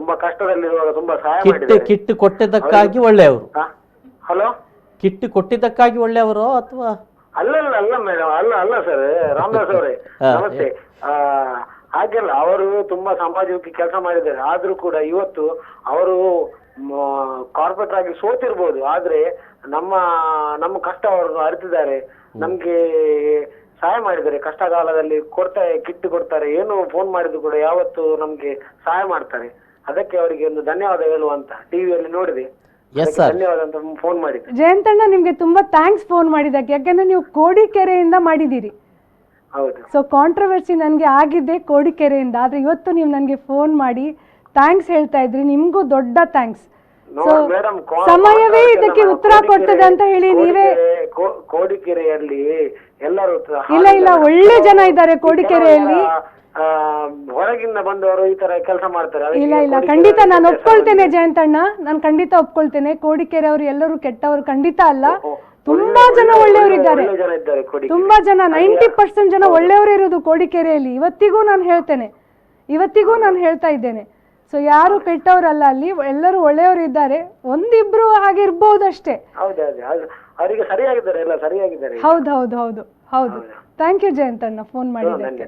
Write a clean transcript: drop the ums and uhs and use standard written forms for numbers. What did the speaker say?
ತುಂಬಾ ಕಷ್ಟದಲ್ಲಿರುವಾಗ ತುಂಬಾ ಸಹಾಯ ಕಿಟ್ ಮಾಡಿದ್ದಾರೆ. ಕಿಟ್ ಕೊಟ್ಟಿದ್ದಕ್ಕಾಗಿ ಒಳ್ಳೆಯವರು. ಹಲೋ, ಕಿಟ್ ಕೊಟ್ಟಿದ್ದಕ್ಕಾಗಿ ಒಳ್ಳೆಯವರು ಅಥವಾ? ಅಲ್ಲ ಮೇಡಮ್, ಅಲ್ಲ ಸರ್, ರಾಮದಾಸ್ ಅವರೇ ನಮಸ್ತೆ. ಹಾಗೆಲ್ಲ ಅವರು ತುಂಬಾ ಸಮಾಜಕ್ಕೆ ಕೆಲಸ ಮಾಡಿದ್ದಾರೆ. ಆದ್ರೂ ಕೂಡ ಇವತ್ತು ಅವರು ಕಾರ್ಪೊರೇಟರ್ ಆಗಿ ಸೋತಿರ್ಬೋದು, ಆದ್ರೆ ನಮ್ಮ ಕಷ್ಟ ಅವರು ಅರಿತಿದ್ದಾರೆ, ನಮ್ಗೆ ಸಹಾಯ ಮಾಡಿದ್ದಾರೆ. ಕಷ್ಟ ಕಾಲದಲ್ಲಿ ಕಿಟ್ ಕೊಡ್ತಾರೆ, ಏನು ಫೋನ್ ಮಾಡಿದ್ರು ಕೂಡ ಯಾವತ್ತು ನಮ್ಗೆ ಸಹಾಯ ಮಾಡ್ತಾರೆ. ಅದಕ್ಕೆ ಅವರಿಗೆ ಒಂದು ಧನ್ಯವಾದ ಹೇಳುವಂತ ಟಿವಿಯಲ್ಲಿ ನೋಡಿದೆ, ಧನ್ಯವಾದ ಅಂತ ಫೋನ್ ಮಾಡಿದ್ದೆ. ಜಯಂತಣ್ಣ, ನಿಮ್ಗೆ ತುಂಬಾ ಥ್ಯಾಂಕ್ಸ್ ಫೋನ್ ಮಾಡಿದ್ದಕ್ಕೆ. ಯಾಕಂದ್ರೆ ನೀವು ಕೋಡಿಕೆರೆಯಿಂದ ಮಾಡಿದ್ದೀರಿ. ಹೌದು. ಸೊ ಕಾಂಟ್ರವರ್ಸಿ ನನಗೆ ಆಗಿದ್ದೆ ಕೋಡಿಕೆರೆಯಿಂದ. ಆದ್ರೆ ಇವತ್ತು ನೀವು ನನಗೆ ಫೋನ್ ಮಾಡಿ ಥ್ಯಾಂಕ್ಸ್ ಹೇಳ್ತಾ ಇದ್ರಿ. ನಿಮ್ಗೂ ದೊಡ್ಡ ಥ್ಯಾಂಕ್ಸ್. ಸಮಯವೇ ಇದಕ್ಕೆ ಉತ್ತರ ಕೊಡ್ತದೆ ಅಂತ ಹೇಳಿ ನೀವೇ. ಕೋಡಿಕೆರೆಯಲ್ಲಿ ಎಲ್ಲರೂ ಇಲ್ಲ ಒಳ್ಳೆ ಜನ ಇದ್ದಾರೆ ಕೋಡಿಕೆರೆಯಲ್ಲಿ. ಹೊರಗಿಂದ ಬಂದವರು ಈ ತರ ಕೆಲಸ ಮಾಡ್ತಾರೆ. ಇಲ್ಲ ಖಂಡಿತ ನಾನು ಒಪ್ಕೊಳ್ತೇನೆ ಜಯಂತಣ್ಣ, ನಾನು ಖಂಡಿತ ಒಪ್ಕೊಳ್ತೇನೆ. ಕೋಡಿಕೆರೆ ಅವರು ಎಲ್ಲರೂ ಕೆಟ್ಟವರು ಖಂಡಿತ ಅಲ್ಲ. ತುಂಬಾ ಜನ ಒಳ್ಳೆಯವರಿದ್ದಾರೆ. ತುಂಬಾ ಜನ 90% ಜನ ಒಳ್ಳೆಯವರು ಇರೋದು ಕೋಡಿಕೆರೆಯಲ್ಲಿ. ಇವತ್ತಿಗೂ ನಾನು ಹೇಳ್ತಾ ಇದ್ದೇನೆ. ಸೊ ಯಾರು ಕೆಟ್ಟವರಲ್ಲ, ಅಲ್ಲಿ ಎಲ್ಲರೂ ಒಳ್ಳೆಯವರು ಇದ್ದಾರೆ. ಒಂದಿಬ್ರು ಹಾಗೆ ಇರ್ಬಹುದಷ್ಟೇ. ಅವರಿಗೆ ಸರಿಯಾಗಿದ್ದಾರೆ, ಎಲ್ಲ ಸರಿಯಾಗಿದ್ದಾರೆ. ಹೌದು. ಥ್ಯಾಂಕ್ ಯು ಜಯಂತಣ್ಣ ಫೋನ್ ಮಾಡಿದ್ದಕ್ಕೆ.